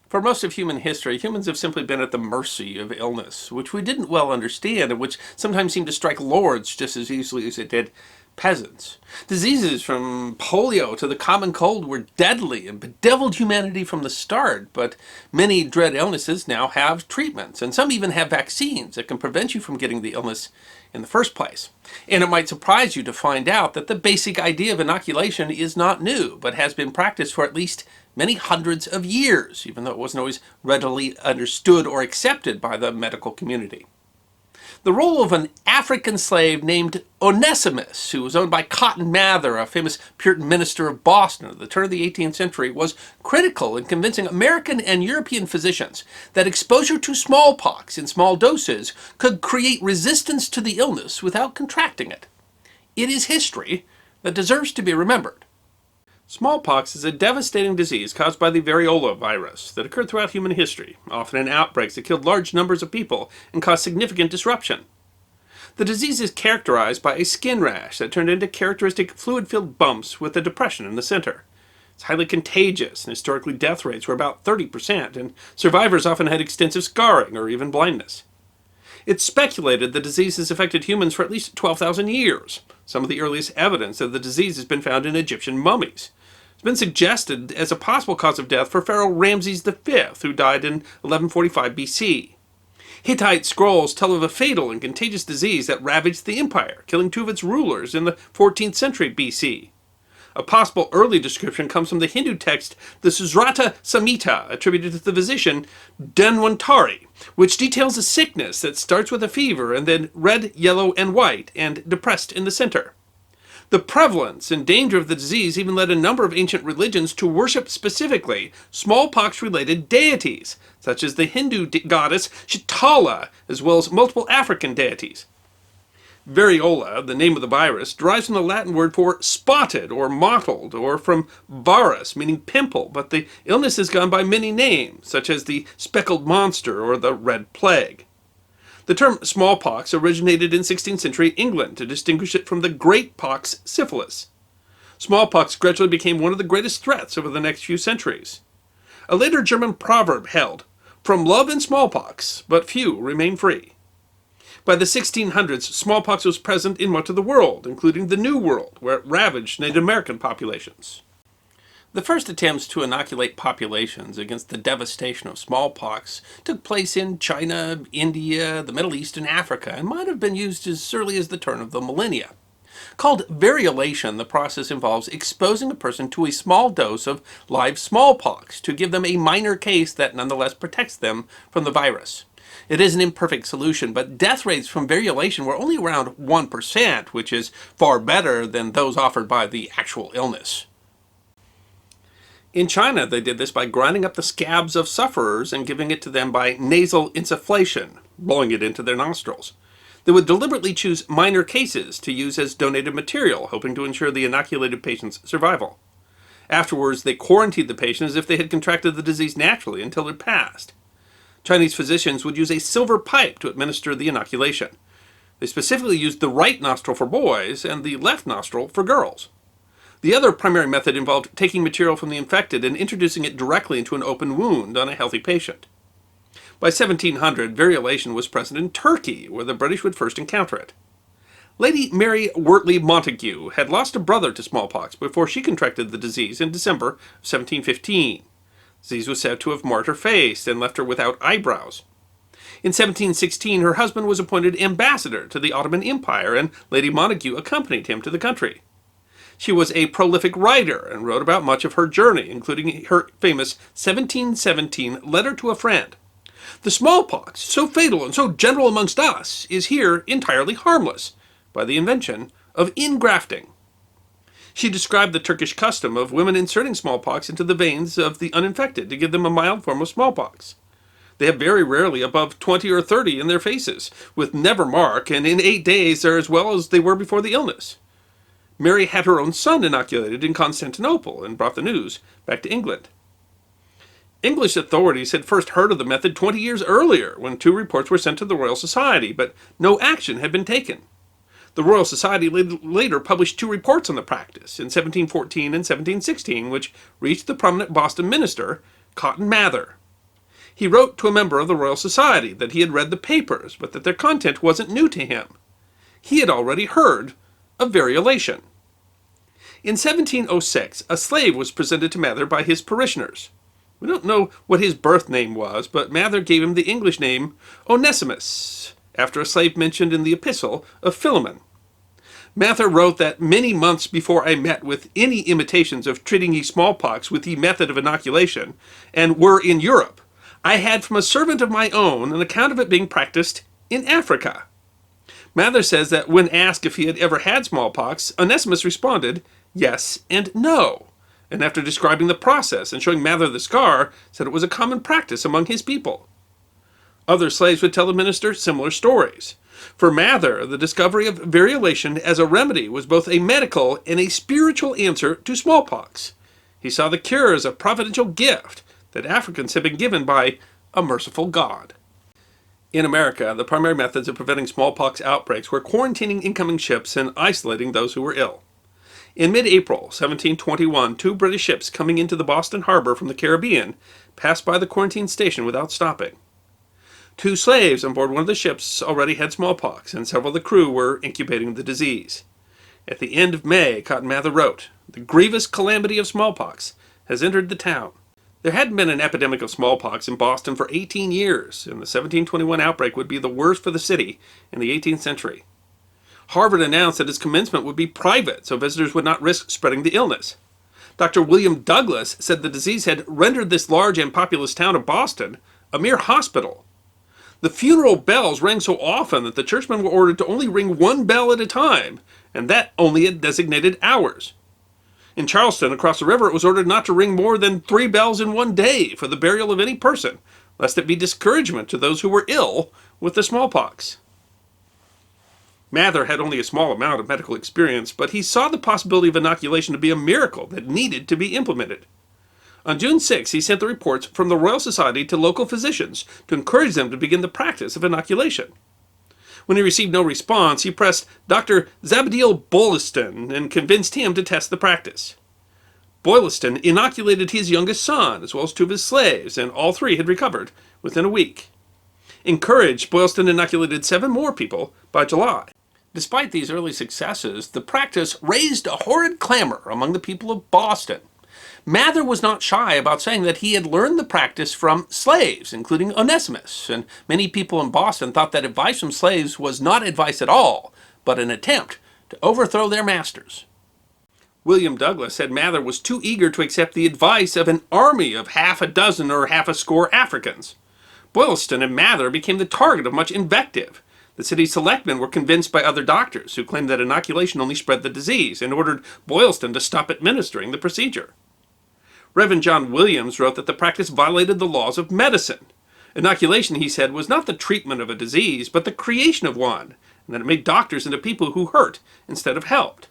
For most of human history, humans have simply been at the mercy of illness, which we didn't well understand and which sometimes seemed to strike lords just as easily as it did peasants. Diseases from polio to the common cold were deadly and bedeviled humanity from the start, but many dread illnesses now have treatments, and some even have vaccines that can prevent you from getting the illness in the first place. And it might surprise you to find out that the basic idea of inoculation is not new, but has been practiced for at least many hundreds of years, even though it wasn't always readily understood or accepted by the medical community. The role of an African slave named Onesimus, who was owned by Cotton Mather, a famous Puritan minister of Boston at the turn of the 18th century, was critical in convincing American and European physicians that exposure to smallpox in small doses could create resistance to the illness without contracting it. It is history that deserves to be remembered. Smallpox is a devastating disease caused by the variola virus that occurred throughout human history, often in outbreaks that killed large numbers of people and caused significant disruption. The disease is characterized by a skin rash that turned into characteristic fluid-filled bumps with a depression in the center. It's highly contagious, and historically death rates were about 30%, and survivors often had extensive scarring or even blindness. It's speculated the disease has affected humans for at least 12,000 years. Some of the earliest evidence of the disease has been found in Egyptian mummies. It's been suggested as a possible cause of death for Pharaoh Ramses V, who died in 1145 BC. Hittite scrolls tell of a fatal and contagious disease that ravaged the empire, killing two of its rulers in the 14th century BC. A possible early description comes from the Hindu text, the Susrata Samhita, attributed to the physician Dhanwantari, which details a sickness that starts with a fever and then red, yellow, and white, and depressed in the center. The prevalence and danger of the disease even led a number of ancient religions to worship specifically smallpox-related deities, such as the Hindu goddess Shitala, as well as multiple African deities. Variola, the name of the virus, derives from the Latin word for spotted or mottled, or from varus, meaning pimple, but the illness has gone by many names, such as the speckled monster or the red plague. The term smallpox originated in 16th century England to distinguish it from the great pox syphilis. Smallpox gradually became one of the greatest threats over the next few centuries. A later German proverb held, "From love and smallpox, but few remain free." By the 1600s, smallpox was present in much of the world, including the New World, where it ravaged Native American populations. The first attempts to inoculate populations against the devastation of smallpox took place in China, India, the Middle East, and Africa, and might have been used as early as the turn of the millennia. Called variolation, the process involves exposing a person to a small dose of live smallpox to give them a minor case that nonetheless protects them from the virus. It is an imperfect solution, but death rates from variolation were only around 1%, which is far better than those offered by the actual illness. In China, they did this by grinding up the scabs of sufferers and giving it to them by nasal insufflation, blowing it into their nostrils. They would deliberately choose minor cases to use as donated material, hoping to ensure the inoculated patient's survival. Afterwards, they quarantined the patient as if they had contracted the disease naturally until it passed. Chinese physicians would use a silver pipe to administer the inoculation. They specifically used the right nostril for boys and the left nostril for girls. The other primary method involved taking material from the infected and introducing it directly into an open wound on a healthy patient. By 1700, variolation was present in Turkey, where the British would first encounter it. Lady Mary Wortley Montagu had lost a brother to smallpox before she contracted the disease in December of 1715. The disease was said to have marred her face and left her without eyebrows. In 1716, her husband was appointed ambassador to the Ottoman Empire, and Lady Montagu accompanied him to the country. She was a prolific writer and wrote about much of her journey, including her famous 1717 letter to a friend. "The smallpox, so fatal and so general amongst us, is here entirely harmless, by the invention of ingrafting." She described the Turkish custom of women inserting smallpox into the veins of the uninfected to give them a mild form of smallpox. They have very rarely above 20 or 30 in their faces, with never mark, and in 8 days they're as well as they were before the illness. Mary had her own son inoculated in Constantinople and brought the news back to England. English authorities had first heard of the method 20 years earlier, when 2 reports were sent to the Royal Society, but no action had been taken. The Royal Society later published 2 reports on the practice, in 1714 and 1716, which reached the prominent Boston minister, Cotton Mather. He wrote to a member of the Royal Society that he had read the papers, but that their content wasn't new to him. He had already heard of variolation. In 1706, a slave was presented to Mather by his parishioners. We don't know what his birth name was, but Mather gave him the English name Onesimus, after a slave mentioned in the epistle of Philemon. Mather wrote that many months before I met with any imitations of treating ye smallpox with the method of inoculation, and were in Europe, I had from a servant of my own an account of it being practiced in Africa. Mather says that when asked if he had ever had smallpox, Onesimus responded, yes and no, and after describing the process and showing Mather the scar, said it was a common practice among his people. Other slaves would tell the minister similar stories. For Mather, the discovery of variolation as a remedy was both a medical and a spiritual answer to smallpox. He saw the cure as a providential gift that Africans had been given by a merciful God. In America, the primary methods of preventing smallpox outbreaks were quarantining incoming ships and isolating those who were ill. In mid-April 1721, 2 British ships coming into the Boston harbor from the Caribbean passed by the quarantine station without stopping. 2 slaves on board one of the ships already had smallpox, and several of the crew were incubating the disease. At the end of May, Cotton Mather wrote, "The grievous calamity of smallpox has entered the town." There hadn't been an epidemic of smallpox in Boston for 18 years, and the 1721 outbreak would be the worst for the city in the 18th century. Harvard announced that its commencement would be private, so visitors would not risk spreading the illness. Dr. William Douglas said the disease had rendered this large and populous town of Boston a mere hospital. The funeral bells rang so often that the churchmen were ordered to only ring 1 bell at a time, and that only at designated hours. In Charleston, across the river, it was ordered not to ring more than 3 bells in one day for the burial of any person, lest it be discouragement to those who were ill with the smallpox. Mather had only a small amount of medical experience, but he saw the possibility of inoculation to be a miracle that needed to be implemented. On June 6, he sent the reports from the Royal Society to local physicians to encourage them to begin the practice of inoculation. When he received no response, he pressed Dr. Zabdiel Boylston and convinced him to test the practice. Boylston inoculated his youngest son, as well as 2 of his slaves, and all 3 had recovered within a week. Encouraged, Boylston inoculated 7 more people by July. Despite these early successes, the practice raised a horrid clamor among the people of Boston. Mather was not shy about saying that he had learned the practice from slaves, including Onesimus, and many people in Boston thought that advice from slaves was not advice at all, but an attempt to overthrow their masters. William Douglas said Mather was too eager to accept the advice of an army of half a dozen or half a score Africans. Boylston and Mather became the target of much invective. The city's selectmen were convinced by other doctors who claimed that inoculation only spread the disease and ordered Boylston to stop administering the procedure. Reverend John Williams wrote that the practice violated the laws of medicine. Inoculation, he said, was not the treatment of a disease, but the creation of one, and that it made doctors into people who hurt instead of helped.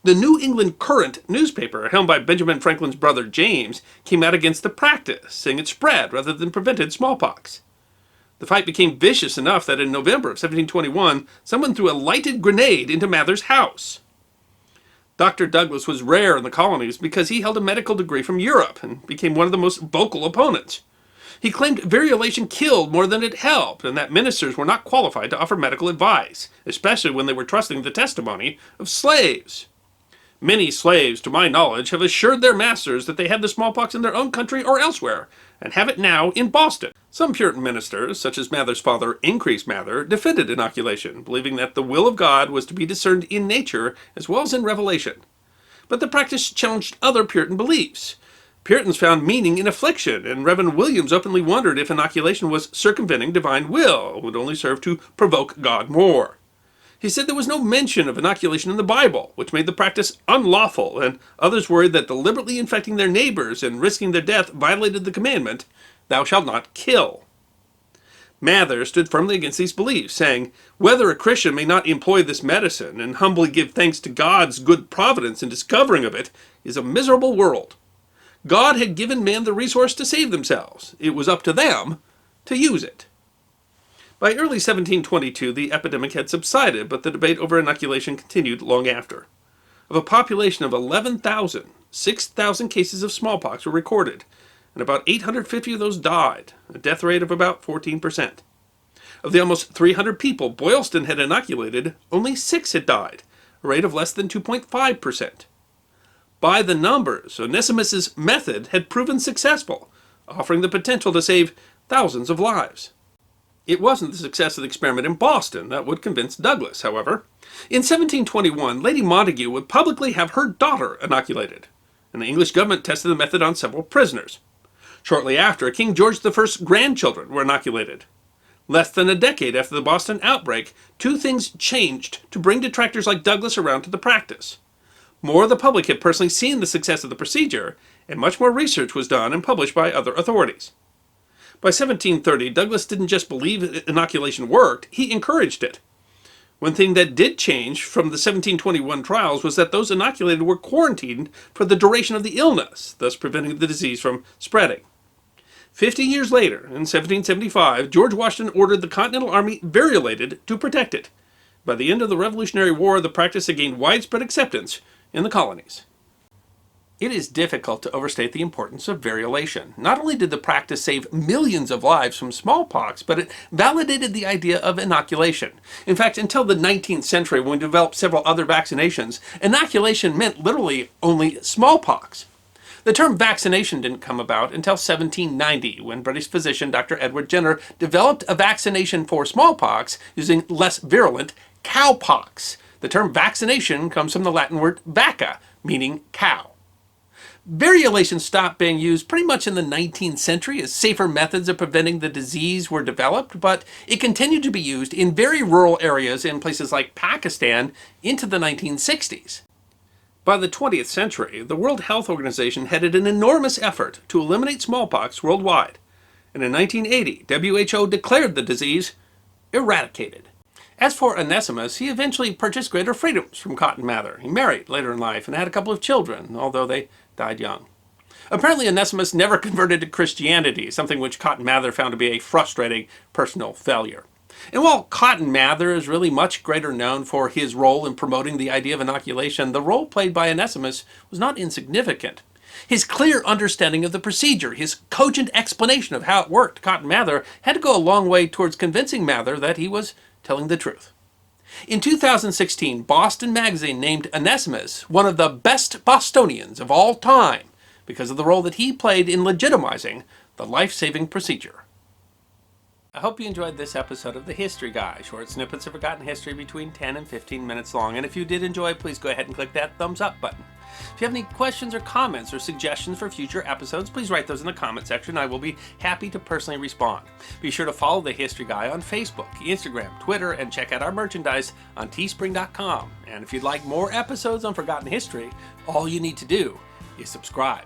The New England Courant newspaper, helmed by Benjamin Franklin's brother James, came out against the practice, saying it spread rather than prevented smallpox. The fight became vicious enough that in November of 1721, someone threw a lighted grenade into Mather's house. Dr. Douglas was rare in the colonies because he held a medical degree from Europe and became one of the most vocal opponents. He claimed variolation killed more than it helped, and that ministers were not qualified to offer medical advice, especially when they were trusting the testimony of slaves. Many slaves, to my knowledge, have assured their masters that they had the smallpox in their own country or elsewhere, and have it now in Boston. Some Puritan ministers, such as Mather's father, Increase Mather, defended inoculation, believing that the will of God was to be discerned in nature as well as in revelation. But the practice challenged other Puritan beliefs. Puritans found meaning in affliction, and Reverend Williams openly wondered if inoculation was circumventing divine will, would only serve to provoke God more. He said there was no mention of inoculation in the Bible, which made the practice unlawful, and others worried that deliberately infecting their neighbors and risking their death violated the commandment, "Thou shalt not kill." Mather stood firmly against these beliefs, saying, "Whether a Christian may not employ this medicine and humbly give thanks to God's good providence in discovering of it is a miserable world. God had given men the resource to save themselves. It was up to them to use it." By early 1722, the epidemic had subsided, but the debate over inoculation continued long after. Of a population of 11,000, 6,000 cases of smallpox were recorded, and about 850 of those died, a death rate of about 14%. Of the almost 300 people Boylston had inoculated, only 6 had died, a rate of less than 2.5%. By the numbers, Onesimus' method had proven successful, offering the potential to save thousands of lives. It wasn't the success of the experiment in Boston that would convince Douglas, however. In 1721, Lady Montagu would publicly have her daughter inoculated, and the English government tested the method on several prisoners. Shortly after, King George I's grandchildren were inoculated. Less than a decade after the Boston outbreak, two things changed to bring detractors like Douglas around to the practice. More of the public had personally seen the success of the procedure, and much more research was done and published by other authorities. By 1730, Douglas didn't just believe inoculation worked, he encouraged it. One thing that did change from the 1721 trials was that those inoculated were quarantined for the duration of the illness, thus preventing the disease from spreading. 50 years later, in 1775, George Washington ordered the Continental Army variolated to protect it. By the end of the Revolutionary War, the practice had gained widespread acceptance in the colonies. It is difficult to overstate the importance of variolation. Not only did the practice save millions of lives from smallpox, but it validated the idea of inoculation. In fact, until the 19th century, when we developed several other vaccinations, inoculation meant literally only smallpox. The term vaccination didn't come about until 1790, when British physician Dr. Edward Jenner developed a vaccination for smallpox using less virulent cowpox. The term vaccination comes from the Latin word vacca, meaning cow. Variolation stopped being used pretty much in the 19th century as safer methods of preventing the disease were developed, but it continued to be used in very rural areas in places like Pakistan into the 1960s. By the 20th century, the World Health Organization headed an enormous effort to eliminate smallpox worldwide, and in 1980, WHO declared the disease eradicated. As for Onesimus, he eventually purchased greater freedoms from Cotton Mather. He married later in life and had a couple of children, although they died young. Apparently, Onesimus never converted to Christianity, something which Cotton Mather found to be a frustrating personal failure. And while Cotton Mather is really much greater known for his role in promoting the idea of inoculation, the role played by Onesimus was not insignificant. His clear understanding of the procedure, his cogent explanation of how it worked, Cotton Mather had to go a long way towards convincing Mather that he was telling the truth. In 2016, Boston Magazine named Onesimus one of the best Bostonians of all time because of the role that he played in legitimizing the life-saving procedure. I hope you enjoyed this episode of The History Guy, short snippets of forgotten history between 10 and 15 minutes long. And if you did enjoy, please go ahead and click that thumbs up button. If you have any questions or comments or suggestions for future episodes, please write those in the comment section. I will be happy to personally respond. Be sure to follow The History Guy on Facebook, Instagram, Twitter, and check out our merchandise on teespring.com. And if you'd like more episodes on forgotten history, all you need to do is subscribe.